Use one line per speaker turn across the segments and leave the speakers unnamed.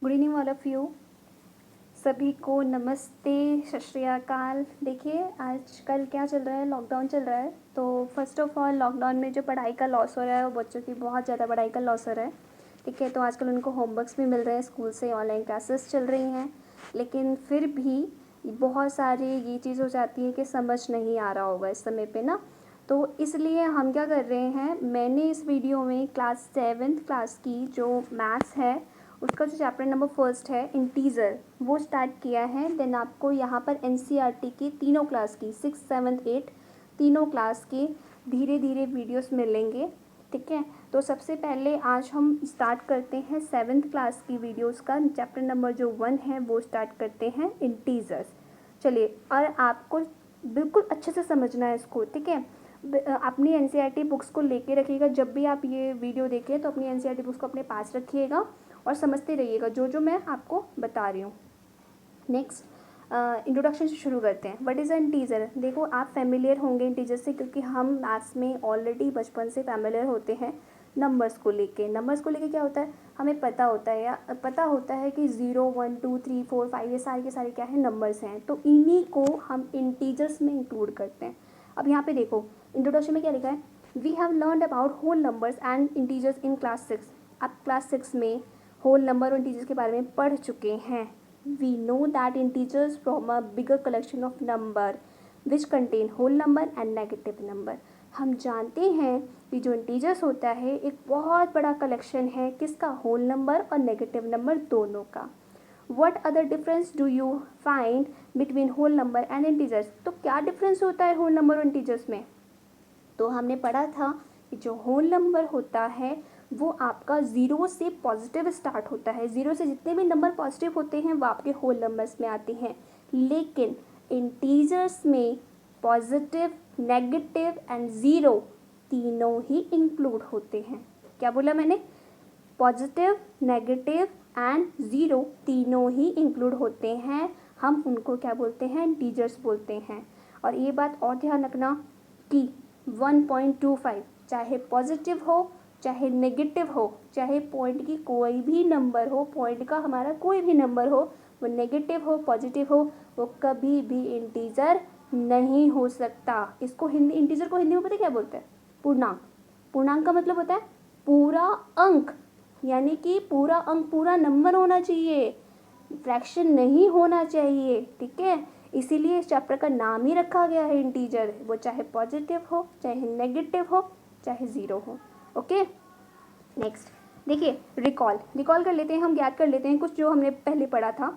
Good evening all of you. सभी को नमस्ते, सत श्री अकाल। देखिए आजकल क्या चल रहा है, लॉकडाउन चल रहा है। तो फर्स्ट ऑफ ऑल लॉकडाउन में जो पढ़ाई का लॉस हो रहा है वो बच्चों की बहुत ज़्यादा पढ़ाई का लॉस हो रहा है। ठीक है, तो आजकल उनको होमवर्क्स भी मिल रहे हैं, स्कूल से ऑनलाइन क्लासेस चल रही हैं, लेकिन फिर भी बहुत सारी ये चीज़ हो जाती है कि समझ नहीं आ रहा होगा इस समय पे ना। तो इसलिए हम क्या कर रहे हैं, मैंने इस वीडियो में क्लास 7th क्लास की जो मैथ्स है उसका जो चैप्टर नंबर फर्स्ट है इंटीज़र वो स्टार्ट किया है। देन आपको यहाँ पर एनसीईआरटी की तीनों क्लास की 6, 7, 8 तीनों क्लास के धीरे धीरे वीडियोस मिलेंगे। ठीक है, तो सबसे पहले आज हम स्टार्ट करते हैं 7th क्लास की वीडियोस का। चैप्टर नंबर जो 1 है वो स्टार्ट करते हैं इंटीजर्स। चलिए, और आपको बिल्कुल अच्छे से समझना है इसको। ठीक है, अपनी एनसीईआरटी बुक्स को लेके रखिएगा। जब भी आप ये वीडियो देखें तो अपनी एनसीईआरटी बुक्स को अपने पास रखिएगा और समझते रहिएगा जो जो मैं आपको बता रही हूँ। नेक्स्ट, इंट्रोडक्शन से शुरू करते हैं। What is an teaser. देखो, आप फैमिलियर होंगे इंटीजर से, क्योंकि हम मैथ्स में ऑलरेडी बचपन से फैमिलियर होते हैं नंबर्स को लेके। नंबर्स को लेके क्या होता है, हमें पता होता है, या पता होता है कि 0, 1, 2, 3, 4, 5 ये सारे के सारे क्या है, नंबर्स हैं। तो इन्हीं को हम इंटीजर्स में इंक्लूड करते हैं। अब यहाँ पे देखो, इंट्रोडक्शन में क्या लिखा है, we have learned about whole numbers and integers in class 6। आप क्लास 6 में होल नंबर और इंटीजर्स के बारे में पढ़ चुके हैं। We know that integers from a bigger collection of number which contain whole number and negative number. हम जानते हैं कि जो इंटीजर्स होता है एक बहुत बड़ा कलेक्शन है, किसका, होल नंबर और नेगेटिव नंबर दोनों का। What other difference do you find between whole number and integers. तो क्या डिफरेंस होता है होल नंबर और इंटीजर्स में। तो हमने पढ़ा था कि जो होल नंबर होता है वो आपका ज़ीरो से पॉजिटिव स्टार्ट होता है। ज़ीरो से जितने भी नंबर पॉजिटिव होते हैं वो आपके होल नंबर्स में आते हैं, लेकिन इंटीजर्स में पॉजिटिव, नेगेटिव एंड ज़ीरो तीनों ही इंक्लूड होते हैं। क्या बोला मैंने, पॉजिटिव, नेगेटिव एंड ज़ीरो तीनों ही इंक्लूड होते हैं। हम उनको क्या बोलते हैं, इंटीजर्स बोलते हैं। और ये बात और ध्यान रखना कि 1.25 चाहे पॉजिटिव हो चाहे नेगेटिव हो, चाहे पॉइंट की कोई भी नंबर हो, पॉइंट का हमारा कोई भी नंबर हो, वो नेगेटिव हो पॉजिटिव हो, वो कभी भी इंटीजर नहीं हो सकता। इसको हिंदी, इंटीजर को हिंदी में पता क्या बोलते हैं, पूर्णांक। पूर्णांक का मतलब होता है पूरा अंक, यानी कि पूरा अंक, पूरा नंबर होना चाहिए, फ्रैक्शन नहीं होना चाहिए। ठीक है, इसीलिए इस चैप्टर का नाम ही रखा गया है इंटीजर। वो चाहे पॉजिटिव हो, चाहे नेगेटिव हो, चाहे ज़ीरो हो। ओके, नेक्स्ट देखिए, रिकॉल रिकॉल कर लेते हैं, हम याद कर लेते हैं कुछ जो हमने पहले पढ़ा था।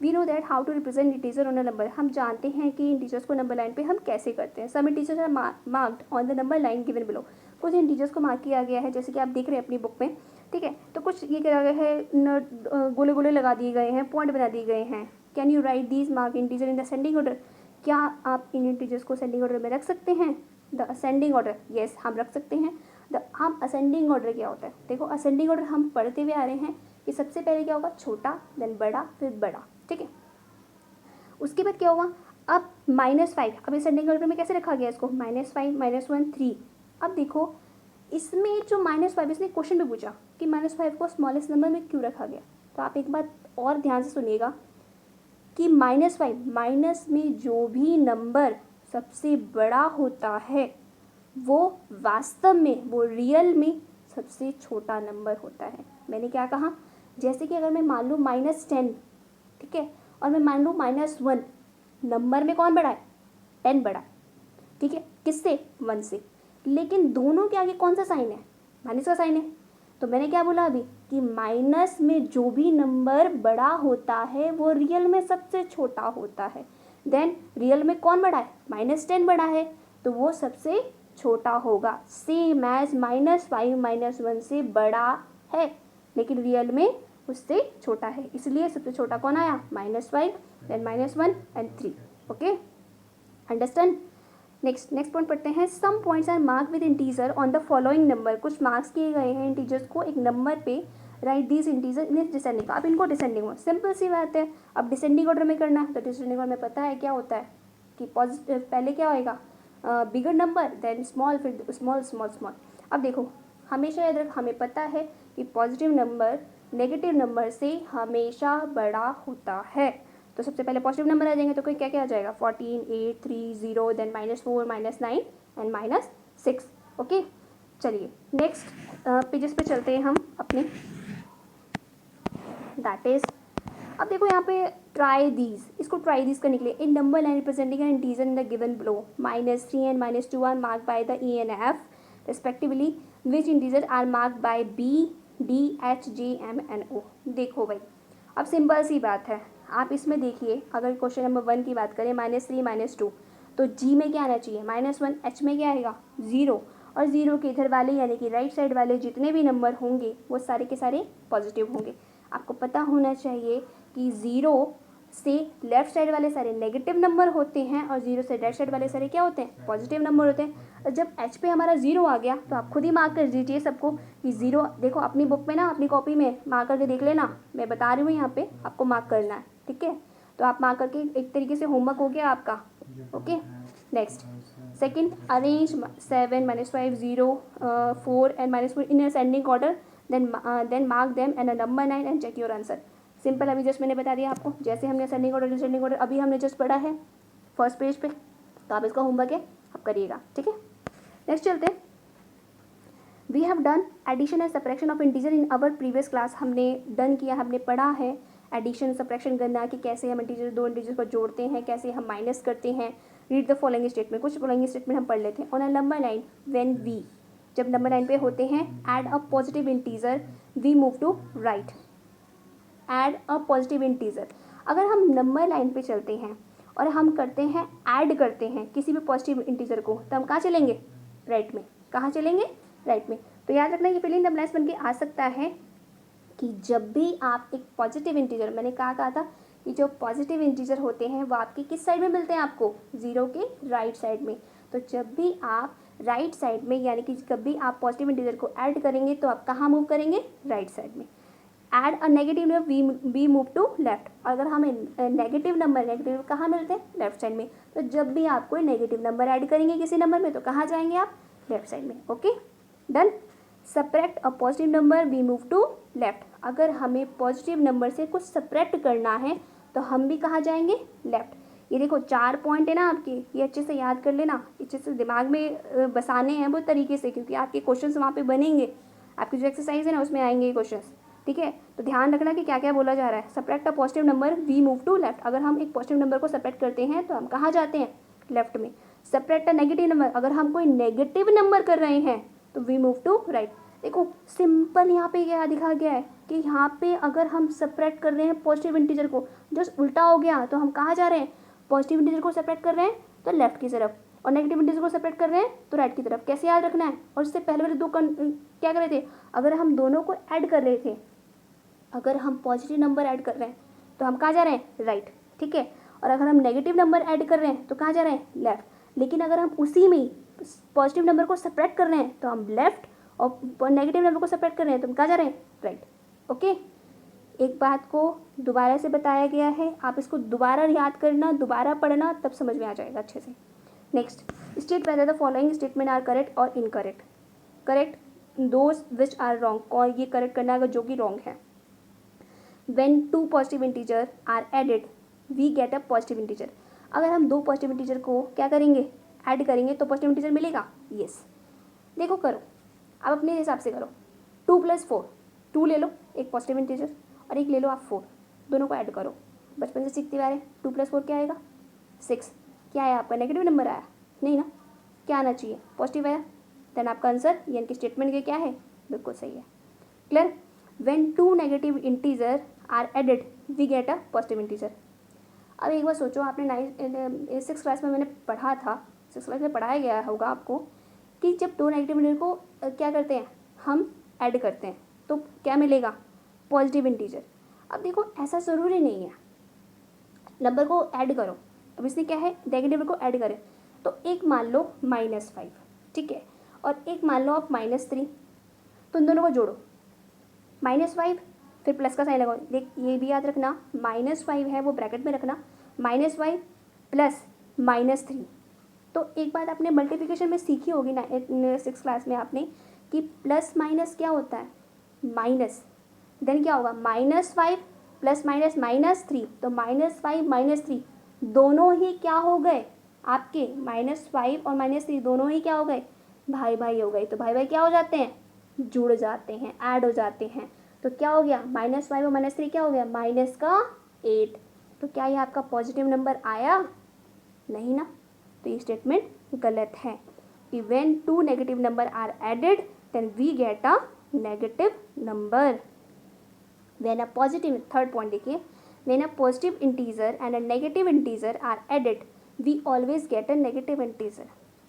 We know that how to represent integer on a number. हम जानते हैं कि इंटीजर्स को नंबर लाइन पे हम कैसे करते हैं। Some integers are marked on the number line given below. कुछ इंटीजर्स को मार्क किया गया है, जैसे कि आप देख रहे हैं अपनी बुक में। ठीक है, तो कुछ ये किया गया है, गोले गोले लगा दिए गए हैं, पॉइंट बना दिए गए हैं। Can you right these mark integer in the ascending order. क्या आप इन इंटीजर्स को असेंडिंग ऑर्डर में रख सकते हैं। द असेंडिंग ऑर्डर, यस हम रख सकते हैं। हम असेंडिंग ऑर्डर क्या होता है, देखो असेंडिंग ऑर्डर हम पढ़ते हुए आ रहे हैं कि सबसे पहले क्या होगा, छोटा, देन बड़ा, फिर बड़ा। ठीक है, उसके बाद क्या होगा, अब -5। अब असेंडिंग ऑर्डर में कैसे रखा गया इसको, -5, -1, 3। अब देखो इसमें जो -5, इसने क्वेश्चन भी पूछा कि -5 को स्मॉलेस्ट नंबर में क्यों रखा गया। तो आप एक बात और ध्यान से सुनिएगा कि -5, माइनस में जो भी नंबर सबसे बड़ा होता है वो वास्तव में, वो रियल में सबसे छोटा नंबर होता है। मैंने क्या कहा, जैसे कि अगर मैं मान लूँ -10, ठीक है, और मैं मान लूँ -1, नंबर में कौन बड़ा है, 10 बड़ा। ठीक है, किससे, 1 से। लेकिन दोनों के आगे कौन सा साइन है, माइनस का साइन है। तो मैंने क्या बोला अभी कि माइनस में जो भी नंबर बड़ा होता है वो रियल में सबसे छोटा होता है। देन रियल में कौन बड़ा है, -10 बड़ा है, तो वो सबसे छोटा होगा। सेम एज -5 -1 से बड़ा है, लेकिन रियल में उससे छोटा है, इसलिए सबसे छोटा कौन आया, -5, then -1 and 3। Okay, understand. Next point पढ़ते हैं। Some points are mark with integer on the following number. कुछ मार्क्स किए गए हैं इंटीजर्स को एक नंबर पे, right these integer in descending. अब इनको डिसेंडिंग में, सिंपल सी बात है, अब डिसेंडिंग ऑर्डर में करना है। तो डिसेंडिंग ऑर्डर में पता है क्या होता है कि पॉजिटिव पहले क्या होएगा, बिगर नंबर, देन स्मॉल, फिर स्मॉल स्मॉल स्मॉल। अब देखो, हमेशा याद रख, हमें पता है कि पॉजिटिव नंबर नेगेटिव नंबर से हमेशा बड़ा होता है। तो सबसे पहले पॉजिटिव नंबर आ जाएंगे, तो कोई क्या क्या आ जाएगा, 14, 8, 3, 0, देन -4, -9 एंड -6। ओके, चलिए नेक्स्ट पेजेस पे चलते हैं हम अपने, दैट इज, अब देखो यहाँ पे ट्राई दीज, इसको ट्राई दीज करने के लिए, in number line representing an integer in the given below, -3 and -2 are marked by the E and F respectively, which integer are marked by B, D, H, J, M and O। देखो भाई, अब simple सी बात है, आप इसमें देखिए, अगर question number 1 की बात करें, -3, -2, तो G में क्या आना चाहिए, -1, H में क्या आएगा, 0, और 0 के इधर वाले यानी कि राइट साइड वाले जितने भी नंबर होंगे वो सारे के सारे पॉजिटिव होंगे। आपको पता होना चाहिए कि 0 से लेफ्ट साइड वाले सारे नेगेटिव नंबर होते हैं और 0 से राइट साइड वाले सारे क्या होते हैं, पॉजिटिव नंबर होते हैं। और जब H पे हमारा 0 आ गया तो आप खुद ही मार्क कर दीजिए सबको कि 0, देखो अपनी बुक में ना, अपनी कॉपी में मार्क करके देख लेना, मैं बता रही हूँ यहाँ पे आपको मार्क करना है, ठीक है। तो आप मार्क करके, एक तरीके से होमवर्क हो गया आपका। Okay, next second, arrange 7, -5, 0, 4 and -4 in ascending order, then mark them and number 9 and check your answer. Simple, अभी जस्ट मैंने बता दिया आपको, जैसे हमने असेंडिंग ऑर्डर डिसेंडिंग ऑर्डर अभी हमने जस्ट पढ़ा है फर्स्ट पेज पे, तो आप इसका होमवर्क है, आप करिएगा, ठीक है। नेक्स्ट चलते हैं, we have done addition and subtraction of integer in our previous class. हमने डन किया, हमने पढ़ा है एडिशन सब्ट्रैक्शन करना, कि कैसे हम इंटीजर, दो इंटीजर को जोड़ते हैं, कैसे हम माइनस करते हैं। रीड द फॉलोइंग स्टेटमेंट, कुछ फॉलोइंग स्टेटमेंट हम पढ़ लेते हैं। On a number line when we, जब नंबर लाइन पे होते हैं, add a positive integer we move to right, add a positive integer. अगर हम नंबर लाइन पे चलते हैं और हम करते हैं, ऐड करते हैं किसी भी पॉजिटिव इंटीजर को, तो हम कहाँ चलेंगे, राइट में। कहाँ चलेंगे, राइट में। तो याद रखना, ये फिलिंग द ब्लैंक्स बन के आ सकता है कि जब भी आप एक पॉजिटिव इंटीजर, मैंने कहा था कि जो पॉजिटिव इंटीजर होते हैं वो आपके किस साइड में मिलते हैं, आपको 0 के राइट साइड में। तो जब भी आप राइट साइड में, यानी कि कभी आप पॉजिटिव इंटीजर को ऐड करेंगे तो आप कहाँ मूव करेंगे, राइट साइड में। Add a negative number we move to left. अगर हमें नेगेटिव नंबर, नेगेटिव कहाँ मिलते हैं, लेफ्ट साइड में। तो जब भी आप कोई नेगेटिव नंबर ऐड करेंगे किसी नंबर में, तो कहाँ जाएंगे आप, लेफ्ट साइड में। Okay, done. Subtract a positive number we move to left. अगर हमें पॉजिटिव नंबर से कुछ सब्ट्रैक्ट करना है तो हम भी कहाँ जाएंगे, लेफ्ट। ये देखो 4 पॉइंट है ना आपके, ये अच्छे से याद कर लेना, अच्छे से दिमाग में बसाने हैं वो तरीके से, क्योंकि आपके क्वेश्चंस वहाँ पे बनेंगे, आपकी जो एक्सरसाइज है ना उसमें आएंगे ये क्वेश्चंस, ठीक है। तो ध्यान रखना कि क्या क्या बोला जा रहा है। Subtract a positive number we move to left. अगर हम एक पॉजिटिव नंबर को सब्ट्रैक्ट करते हैं तो हम कहाँ जाते हैं, लेफ्ट में। सब्ट्रैक्ट अ नेगेटिव नंबर, अगर हम कोई नेगेटिव नंबर कर रहे हैं तो वी मूव टू राइट। देखो सिंपल यहाँ पे क्या दिखा गया है कि यहाँ पे अगर हम सब्ट्रैक्ट कर रहे हैं पॉजिटिव इंटीजर को, जस्ट उल्टा हो गया, तो हम कहाँ जा रहे हैं, पॉजिटिव इंटीजर को सब्ट्रैक्ट कर रहे हैं तो लेफ्ट की तरफ, और नेगेटिव इंटीजर को सब्ट्रैक्ट कर रहे हैं तो राइट की तरफ। कैसे याद रखना है। और इससे पहले वाले दो क्या कर रहे थे, अगर हम दोनों को ऐड कर रहे थे, अगर हम पॉजिटिव नंबर ऐड कर रहे हैं तो हम कहाँ जा रहे हैं, राइट, ठीक है। और अगर हम नेगेटिव नंबर ऐड कर रहे हैं तो कहाँ जा रहे हैं, लेफ्ट। लेकिन अगर हम उसी में पॉजिटिव नंबर को सब्ट्रैक्ट कर रहे हैं तो हम लेफ्ट, और नेगेटिव नंबर को सब्ट्रैक्ट कर रहे हैं तो हम कहाँ जा रहे हैं, राइट। ओके, एक बात को दोबारा से बताया गया है, आप इसको दोबारा याद करना, दोबारा पढ़ना, तब समझ में आ जाएगा अच्छे से। Next, state whether the following statement are correct और incorrect. Correct those which are wrong, और ये करेक्ट करना अगर जो कि रॉन्ग है। When two positive integer are added, we get a positive integer. अगर हम दो पॉजिटिव इंटीजर को क्या करेंगे, ऐड करेंगे तो पॉजिटिव इंटीजर मिलेगा, यस। देखो करो, अब अपने हिसाब से करो। 2 + 4, 2 ले लो, एक पॉजिटिव इंटीजर, और एक ले लो आप 4, दोनों को ऐड करो। बचपन से सीखते आ रहे हैं, 2 + 4 क्या आएगा, 6। क्या आया आपका, नेगेटिव नंबर आया, नहीं ना, क्या आना चाहिए, पॉजिटिव आया। देन आपका आंसर यानी कि स्टेटमेंट के क्या है, बिल्कुल सही है। Clear. When two negative integer are added, we get a positive integer. अब एक बार सोचो, आपने 6 क्लास में मैंने पढ़ा था, 6 क्लास में पढ़ाया गया होगा आपको कि जब दो नेगेटिव इंटीजर को क्या करते हैं, हम ऐड करते हैं तो क्या मिलेगा, पॉजिटिव इंटीजर। अब देखो ऐसा ज़रूरी नहीं है, नंबर को ऐड करो। अब इसने क्या है, नेगेटिव को ऐड करें, तो एक मान लो -5, ठीक है, और एक मान लो आप -3, तो उन दोनों को जोड़ो, -5 फिर प्लस का साइन लगाओ। देख ये भी याद रखना, -5 है वो ब्रैकेट में रखना, -5 प्लस -3। तो एक बात आपने मल्टीप्लिकेशन में सीखी होगी ना 6 क्लास में आपने, कि प्लस माइनस क्या होता है, माइनस। देन क्या होगा, -5 प्लस माइनस -3, तो -5 -3 दोनों ही क्या हो गए आपके, -5 और -3 दोनों ही क्या हो गए, भाई भाई हो गए। तो भाई भाई क्या हो जाते हैं, जुड़ जाते हैं, ऐड हो जाते हैं। तो क्या हो गया, -5 और -3 क्या हो गया, -8। तो क्या ये आपका पॉजिटिव नंबर आया, नहीं ना, तो ये स्टेटमेंट गलत है कि when two negative number are added then we get a negative number. When a positive, third point देखिए, when a positive integer and a negative integer are added we always get a negative integer.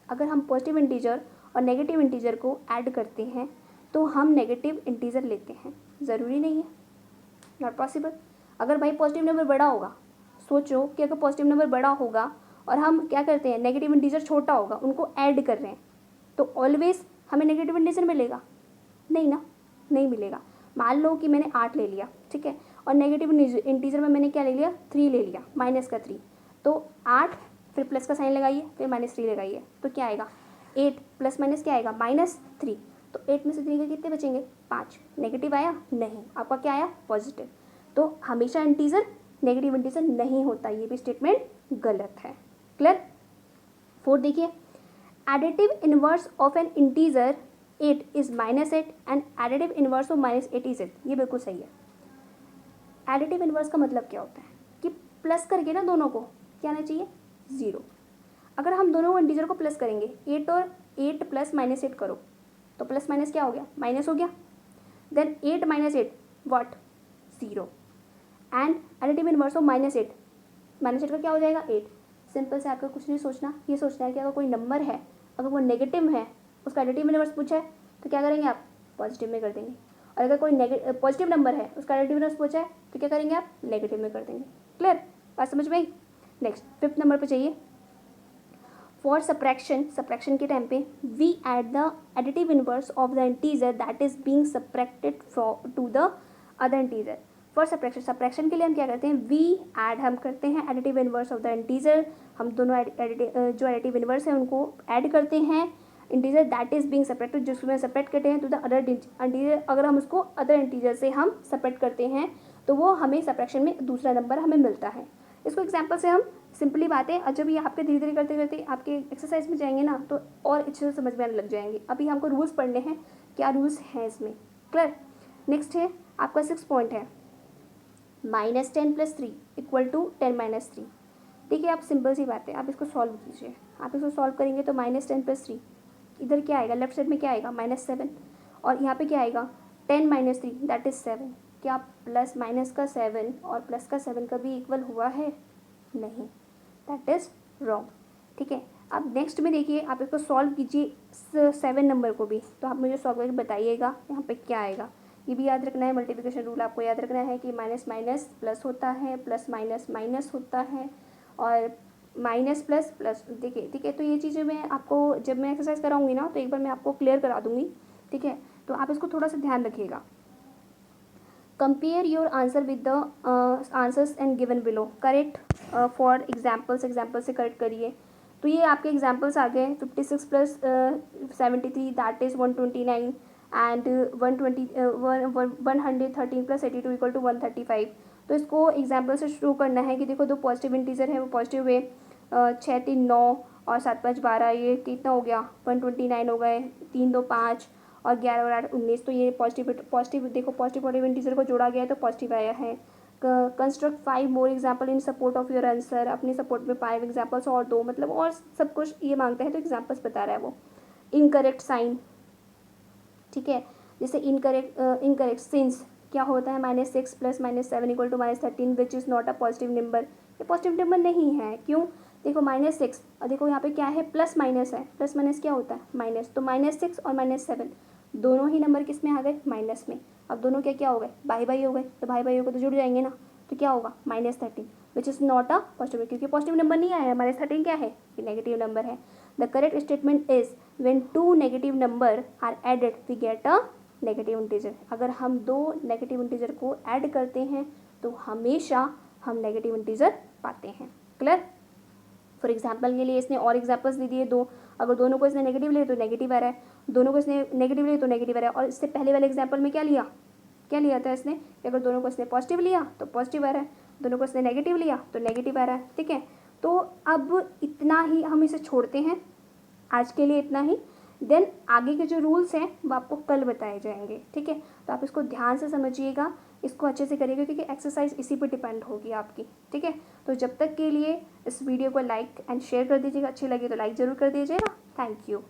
अगर हम positive integer और negative integer को add करते हैं तो हम negative integer लेते हैं, ज़रूरी नहीं है, नॉट पॉसिबल। अगर भाई पॉजिटिव नंबर बड़ा होगा, सोचो कि अगर पॉजिटिव नंबर बड़ा होगा और हम क्या करते हैं, नेगेटिव इंटीजर छोटा होगा, उनको ऐड कर रहे हैं, तो ऑलवेज हमें नेगेटिव इंटीजर मिलेगा, नहीं ना, नहीं मिलेगा। मान लो कि मैंने 8 ले लिया, ठीक है, और नेगेटिव इंटीजर में मैंने क्या ले लिया, 3 ले लिया, -3, तो 8 फिर प्लस का साइन लगाइए, फिर -3 लगाइए, तो क्या आएगा, 8 प्लस माइनस क्या आएगा, -3। तो 8 में से 3 के कितने बचेंगे, 5। नेगेटिव आया, नहीं, आपका क्या आया, पॉजिटिव। तो हमेशा इंटीजर नेगेटिव इंटीजर नहीं होता, ये भी स्टेटमेंट गलत है। क्लियर। 4 देखिए, additive inverse of N integer 8 is -8 and additive inverse of -8 is 8। ये बिल्कुल सही है। एडिटिव इनवर्स का मतलब क्या होता है कि प्लस करके ना दोनों को क्या आना चाहिए, 0। अगर हम दोनों इंटीजर को प्लस करेंगे, 8 और 8 प्लस -8 करो, तो प्लस माइनस क्या हो गया, माइनस हो गया। Then 8 - 8 what, 0। And additive inverse of -8, -8 का क्या हो जाएगा, 8। सिंपल से आपको कुछ नहीं सोचना, ये सोचना है कि अगर कोई नंबर है, अगर वो नेगेटिव है, उसका एडिटिव इनवर्स पूछा है तो क्या करेंगे आप, पॉजिटिव में कर देंगे। और अगर कोई पॉजिटिव नंबर है, उसका एडिटिव इनवर्स पूछा है तो क्या करेंगे आप, नेगेटिव में कर देंगे। क्लियर, बात समझ में आई। नेक्स्ट 5th नंबर पे चाहिए, फॉर सब्ट्रैक्शन के टाइम पे we add the additive inverse of the integer that is being subtracted to the other integer. For subtraction के लिए हम क्या करते हैं, वी ऐड हम करते हैं additive inverse of the integer, हम दोनों जो एडिटिव इनवर्स है उनको ऐड करते हैं integer that is being separated, जिसमें सेपरेट करते हैं टू द अदर इंटीजर। अगर हम उसको अदर इंटीजर से हम सेपरेट करते हैं तो वो हमें सब्ट्रैक्शन में दूसरा नंबर हमें मिलता है। इसको एग्जाम्पल से हम सिंपली बातें, और जब ये आपके धीरे धीरे करते करते आपके एक्सरसाइज में जाएंगे ना तो और अच्छे से समझ में आने लग जाएंगे। अभी हमको रूल्स पढ़ने हैं, क्या रूल्स हैं इसमें। क्लियर। नेक्स्ट है आपका 6 पॉइंट है, -10 + 3 = 10 - 3। देखिए आप सिंपल सी बात है, आप इसको सॉल्व कीजिए। आप इसको सॉल्व करेंगे तो -10 + 3 इधर क्या आएगा, लेफ्ट साइड में क्या आएगा, -7, और यहाँ पे क्या आएगा, 10 - 3 दैट इज़ 7। क्या प्लस माइनस का 7 और प्लस का 7 कभी इक्वल हुआ है, नहीं, दैट इज़ रॉन्ग। ठीक है, अब नेक्स्ट में देखिए, आप इसको सॉल्व कीजिए 7 नंबर को भी, तो आप मुझे सॉल्व करके बताइएगा यहाँ पे क्या आएगा। ये भी याद रखना है, मल्टीप्लिकेशन रूल आपको याद रखना है कि माइनस माइनस प्लस होता है, प्लस माइनस माइनस होता है, और माइनस प्लस प्लस। देखिए ठीक है, तो ये चीज़ें मैं आपको जब मैं एक्सरसाइज कराऊंगी ना तो एक बार मैं आपको क्लियर करा दूंगी। ठीक है, तो आप इसको थोड़ा सा ध्यान रखिएगा। Compare your answer with the answers and given below, correct for examples, example से करेक्ट करिए। तो ये आपके एग्जाम्पल्स आ गए, 56 + 73 दैट इज़ 129 एंड 113 + 82 = 135। तो इसको एग्जाम्पल से शुरू करना है कि देखो दो पॉजिटिव इंटीजर है, वो पॉजिटिव है, 6 3 9 और 7 5 12, ये कितना हो गया, 129 हो गए, 3 2 5 और 11 और 8 19। तो ये पॉजिटिव देखो पॉजिटिव इंटीजर को जोड़ा गया है तो पॉजिटिव आया है। Construct 5 more example in support of your answer, अपने सपोर्ट में 5 एग्जाम्पल्स और दो, मतलब और सब कुछ ये मांगता है तो एग्जाम्पल्स बता रहा है वो। इनकरेक्ट साइन, ठीक है, जैसे इनकरेक्ट सिंस क्या होता है, -6 + -7 = -13 which is not a positive number. ये पॉजिटिव नंबर नहीं है, क्यों, देखो -6 और देखो यहाँ पे क्या है, प्लस माइनस है, प्लस माइनस क्या होता है, माइनस। तो -6 और -7 दोनों ही नंबर किस में आ गए, माइनस में। अब दोनों क्या क्या हो गए, भाई भाई हो गए, तो भाई भाई हो गए तो जुड़ जाएंगे ना, तो क्या होगा, -13 which is not a positive, क्योंकि पॉजिटिव नंबर नहीं आया है, -13 क्या है, ये नेगेटिव नंबर है। The correct statement is when two negative number are added we get a negative integer. अगर हम दो नेगेटिव इंटीजर को ऐड करते हैं तो हमेशा हम नेगेटिव इंटीजर पाते हैं। क्लियर। फॉर एग्जाम्पल के लिए इसने और एग्जाम्पल्स दे दिए दो, अगर दोनों को इसने नेगेटिव लिए तो नेगेटिव आ रहा है, दोनों को इसने नेगेटिव लिए तो नेगेटिव आ रहा है। और इससे पहले वाले एग्जाम्पल में क्या लिया, क्या लिया था इसने, अगर दोनों को इसने पॉजिटिव लिया तो पॉजिटिव आ रहा है, दोनों को इसने नेगेटिव लिया तो नेगेटिव आ रहा है, ठीक है। तो अब इतना ही हम इसे छोड़ते हैं, आज के लिए इतना ही। देन आगे के जो रूल्स हैं वो आपको कल बताए जाएंगे, ठीक है। तो आप इसको ध्यान से समझिएगा, इसको अच्छे से करिएगा, क्योंकि एक्सरसाइज इसी पर डिपेंड होगी आपकी, ठीक है। तो जब तक के लिए इस वीडियो को लाइक एंड शेयर कर दीजिएगा, अच्छी लगी तो लाइक ज़रूर कर दीजिएगा। Thank you.